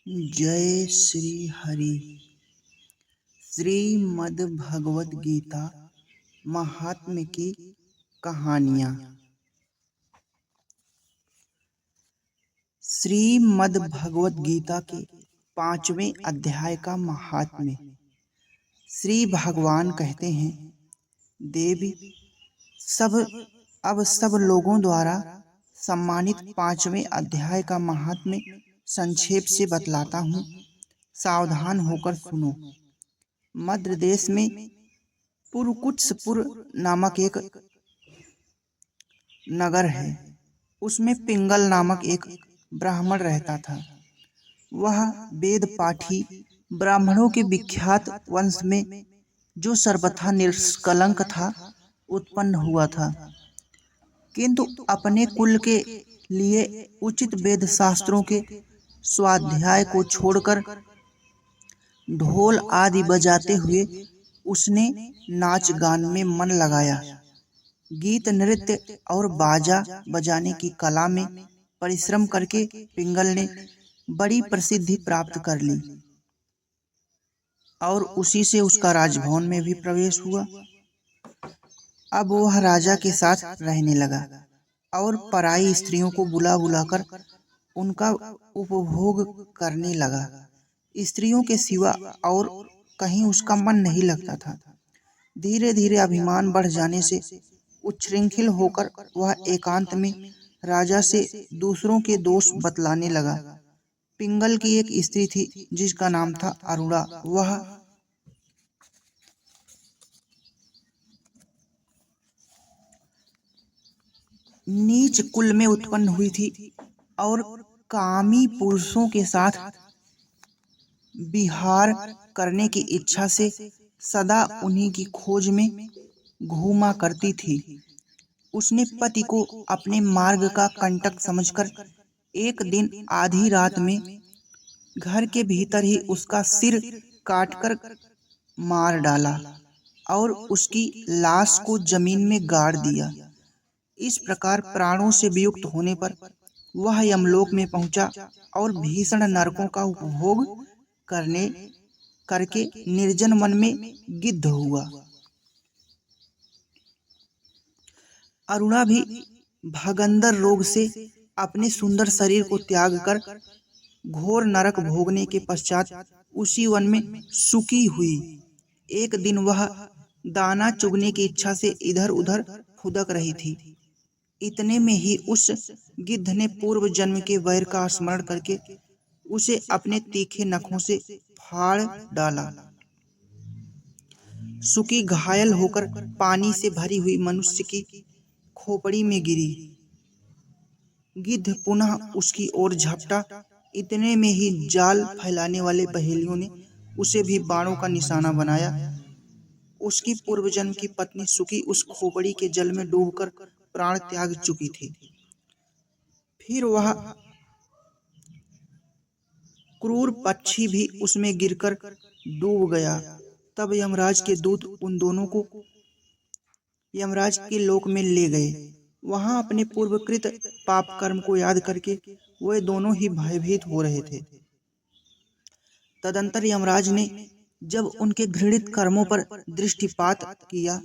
जय श्री हरि। श्रीमद् भगवत गीता महात्म्य की कहानियाँ। श्रीमद् भगवत गीता के 5वें अध्याय का महात्म्य। श्री भगवान कहते हैं, देवी सब लोगों द्वारा सम्मानित 5वें अध्याय का महात्म्य संक्षेप से बतलाता हूँ, सावधान होकर सुनो। मध्य देश में पुरकुत्सपुर नामक एक नगर है। उसमें पिंगल नामक एक ब्राह्मण रहता था। वह वेद पाठी ब्राह्मणों के विख्यात वंश में, जो सर्वथा निष्कलंक था, उत्पन्न हुआ था, किंतु अपने कुल के लिए उचित वेद शास्त्रों के स्वाध्याय को छोड़कर ढोल आदि बजाते हुए उसने नाच गान में मन लगाया। गीत नृत्य और बाजा बजाने की कला में परिश्रम करके पिंगल ने बड़ी प्रसिद्धि प्राप्त कर ली और उसी से उसका राजभवन में भी प्रवेश हुआ। अब वह राजा के साथ रहने लगा और पराई स्त्रियों को बुला बुलाकर उनका उपभोग करने लगा। स्त्रियों के सिवा और कहीं उसका मन नहीं लगता था। धीरे धीरे अभिमान बढ़ जाने से उच्छृंखल होकर वह एकांत में राजा से दूसरों के दोष बतलाने लगा। पिंगल की एक स्त्री थी जिसका नाम था अरुणा। वह नीच कुल में उत्पन्न हुई थी और कामी पुरुषों के साथ विहार करने की इच्छा से सदा उन्हीं की खोज में घूमा करती थी। उसने पति को अपने मार्ग का कंटक समझकर एक दिन आधी रात में घर के भीतर ही उसका सिर काटकर मार डाला और उसकी लाश को जमीन में गाड़ दिया। इस प्रकार प्राणों से वियुक्त होने पर वह यमलोक में पहुंचा और भीषण नरकों का उपभोग करके निर्जन वन में गिद्ध हुआ। अरुणा भी भगंदर रोग से अपने सुंदर शरीर को त्याग कर घोर नरक भोगने के पश्चात उसी वन में सुखी हुई। एक दिन वह दाना चुगने की इच्छा से इधर उधर फुदक रही थी। इतने में ही उस गिद्ध ने पूर्व जन्म के वैर का स्मरण करके उसे अपने तीखे नखों से फाड़ डाला। सुकी घायल होकर पानी से भरी हुई मनुष्य की खोपड़ी में गिरी। गिद्ध पुनः उसकी ओर झपटा। इतने में ही जाल फैलाने वाले बहेलियों ने उसे भी बाणों का निशाना बनाया। उसकी पूर्व जन्म की पत्नी सुकी उस खोपड़ी के जल में डूबकर प्राण त्याग चुकी थी। फिर वह क्रूर पक्षी भी उसमें गिरकर डूब गया। तब यमराज के दूत उन दोनों को यमराज के लोक में ले गए। वहां अपने पूर्वकृत पाप कर्म को याद करके वे दोनों ही भयभीत हो रहे थे। तदंतर यमराज ने जब उनके घृणित कर्मों पर दृष्टिपात किया,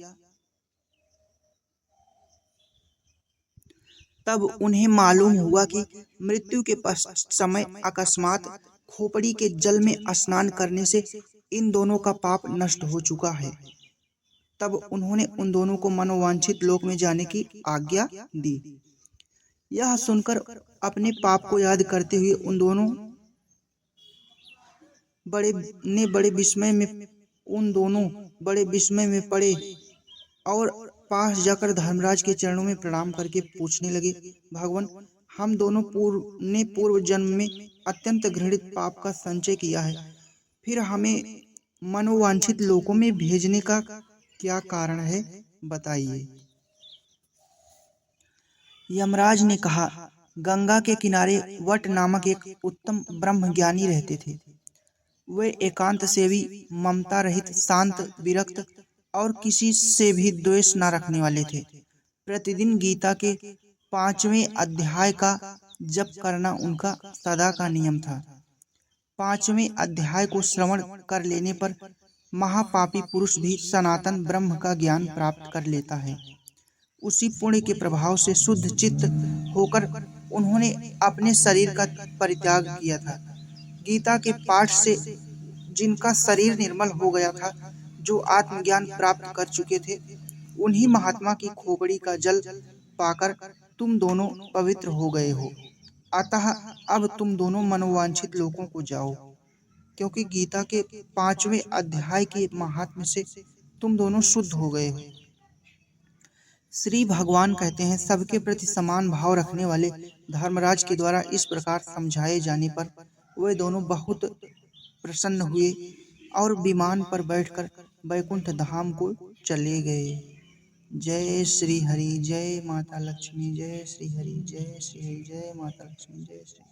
तब उन्हें मालूम हुआ कि मृत्यु के समय अकस्मात खोपड़ी के जल में स्नान करने से इन दोनों का पाप नष्ट हो चुका है। तब उन्होंने उन दोनों को मनोवांछित लोक में जाने की आज्ञा दी। यह सुनकर अपने पाप को याद करते हुए उन दोनों बड़े विस्मय में पड़े और पास जाकर धर्मराज के चरणों में प्रणाम करके पूछने लगे, भगवान, हम दोनों पूर्व जन्म में अत्यंत घृणित पाप का संचय किया है, फिर हमें मनोवांछित लोकों में भेजने का क्या कारण है, बताइए। यमराज ने कहा, गंगा के किनारे वट नामक एक उत्तम ब्रह्मज्ञानी रहते थे। वे एकांत सेवी, ममता रहित, शांत, विरक्त और किसी से भी द्वेष न रखने वाले थे। प्रतिदिन गीता के 5वें अध्याय का जप करना उनका सदा का नियम था। 5वें अध्याय को श्रवण कर लेने पर महापापी पुरुष भी सनातन ब्रह्म का ज्ञान प्राप्त कर लेता है। उसी पुण्य के प्रभाव से शुद्ध चित्त होकर उन्होंने अपने शरीर का परित्याग किया था। गीता के पाठ से जिनका शरीर निर्मल हो गया था, जो आत्मज्ञान प्राप्त कर चुके थे, उन्हीं महात्मा की खोपड़ी का जल पाकर तुम दोनों पवित्र हो गए हो। अतः अब तुम दोनों मनोवांछित लोकों को जाओ, क्योंकि गीता के 5वें अध्याय के महात्म्य से तुम दोनों शुद्ध हो गए हो। श्री भगवान कहते हैं, सबके प्रति समान भाव रखने वाले धर्मराज के द्वारा इस प्रकार समझाए जाने पर वे दोनों बहुत प्रसन्न हुए और विमान पर बैठकर वैकुंठ धाम को चले गए। जय श्री हरि, जय माता लक्ष्मी, जय श्री हरि, जय श्री हरि, जय माता लक्ष्मी, जय श्री